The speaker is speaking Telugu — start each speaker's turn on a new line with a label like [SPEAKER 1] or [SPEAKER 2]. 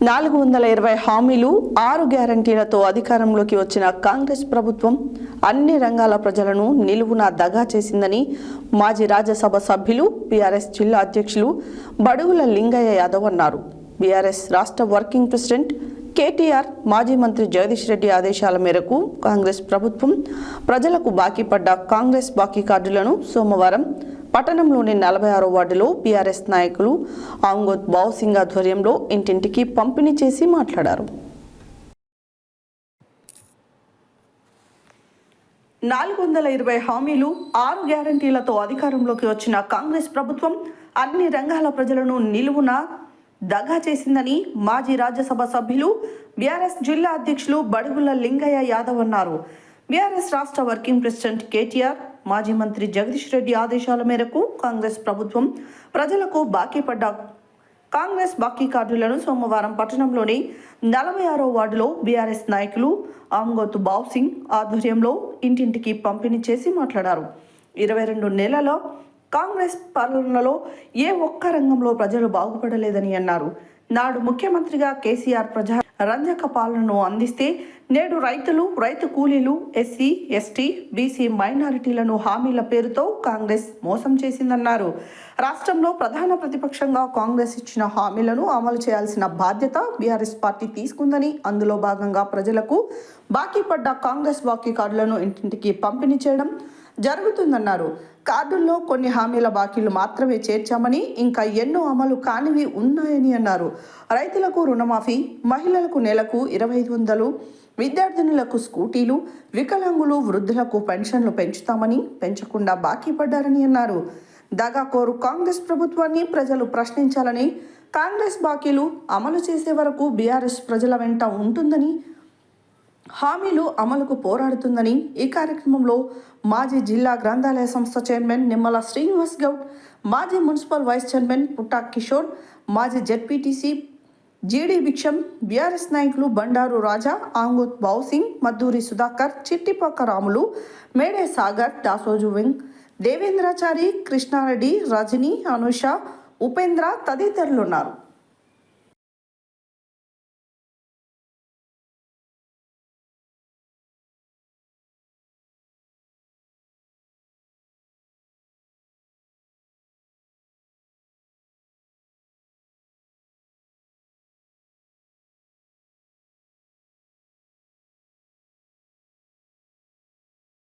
[SPEAKER 1] 420 హామీలు 6 గ్యారంటీలతో అధికారంలోకి వచ్చిన కాంగ్రెస్ ప్రభుత్వం అన్ని రంగాల ప్రజలను నిలువునా దగా చేసిందని మాజీ రాజ్యసభ సభ్యులు బీఆర్ఎస్ జిల్లా అధ్యక్షులు బడుగుల లింగయ్య యాదవ్ అన్నారు. బీఆర్ఎస్ రాష్ట్ర వర్కింగ్ ప్రెసిడెంట్ కేటీఆర్, మాజీ మంత్రి జగదీష్ రెడ్డి ఆదేశాల మేరకు కాంగ్రెస్ ప్రభుత్వం ప్రజలకు బాకీ పడ్డ కాంగ్రెస్ బాకీ కార్డులను సోమవారం పట్టణంలోని 46వ వార్డులో బీఆర్ఎస్ నాయకులు ఆంగోత్ బావుసింగ్ ఆధ్వర్యంలో ఇంటింటికి పంపిణీ చేసి మాట్లాడారు. 420 హామీలు 6 గ్యారంటీలతో అధికారంలోకి వచ్చిన కాంగ్రెస్ ప్రభుత్వం అన్ని రంగాల ప్రజలను నిలువున దగా చేసిందని మాజీ రాజ్యసభ సభ్యులు బీఆర్ఎస్ జిల్లా అధ్యక్షులు బడుగుల లింగయ్య యాదవ్ అన్నారు. బీఆర్ఎస్ రాష్ట్ర వర్కింగ్ ప్రెసిడెంట్ కేటీఆర్, మాజీ మంత్రి జగదీష్ రెడ్డి ఆదేశాల మేరకు కాంగ్రెస్ ప్రభుత్వం ప్రజలకు బాకీ పడ్డ కాంగ్రెస్ బాకీ కార్డులను సోమవారం పట్టణంలోని 46వ వార్డులో బీఆర్ఎస్ నాయకులు ఆంగోత్ బావుసింగ్ ఆధ్వర్యంలో ఇంటింటికి పంపిణీ చేసి మాట్లాడారు. 22 నెలల కాంగ్రెస్ పాలనలో ఏ ఒక్క రంగంలో ప్రజలు బాగుపడలేదని అన్నారు. నాడు ముఖ్యమంత్రిగా కేసీఆర్ ప్రజా రంజక పాలనను అందిస్తే నేడు రైతులు, రైతు కూలీలు, ఎస్సీ, ఎస్టీ, బీసీ మైనారిటీలను హామీల పేరుతో కాంగ్రెస్ మోసం చేసిందన్నారు. రాష్ట్రంలో ప్రధాన ప్రతిపక్షంగా కాంగ్రెస్ ఇచ్చిన హామీలను అమలు చేయాల్సిన బాధ్యత బీఆర్ఎస్ పార్టీ తీసుకుందని, అందులో భాగంగా ప్రజలకు బాకీ పడ్డ కాంగ్రెస్ బాకీ కార్డులను ఇంటింటికి పంపిణీ చేయడం జరుగుతుందన్నారు. కార్డుల్లో కొన్ని హామీల బాకీలు మాత్రమే చేర్చామని, ఇంకా ఎన్నో అమలు కానివి ఉన్నాయని అన్నారు. రైతులకు రుణమాఫీ, మహిళలకు నెలకు 2500, విద్యార్థినులకు స్కూటీలు, వికలాంగులు, వృద్ధులకు పెన్షన్లు పెంచుతామని పెంచకుండా బాకీ పడ్డారని అన్నారు. దగాకోరు కాంగ్రెస్ ప్రభుత్వాన్ని ప్రజలు ప్రశ్నించాలని, కాంగ్రెస్ బాకీలు అమలు చేసే వరకు బీఆర్ఎస్ ప్రజల వెంట ఉంటుందని, హామీలు అమలుకు పోరాడుతుందని ఈ కార్యక్రమంలో మాజీ జిల్లా గ్రంథాలయ సంస్థ చైర్మన్ నిమ్మల శ్రీనివాస్ గౌడ్, మాజీ మున్సిపల్ వైస్ చైర్మన్ పుట్టా కిషోర్, మాజీ జెడ్పీటీసీ జీడీ భిక్షం, బీఆర్ఎస్ నాయకులు బండారు రాజా, ఆంగోత్ బావుసింగ్, మద్దూరి సుధాకర్, చిట్టిపాక రాములు, మేడే సాగర్, దాసోజు వింగ్, దేవేంద్రాచారి, కృష్ణారెడ్డి, రజని, అనుష, ఉపేంద్ర తదితరులున్నారు.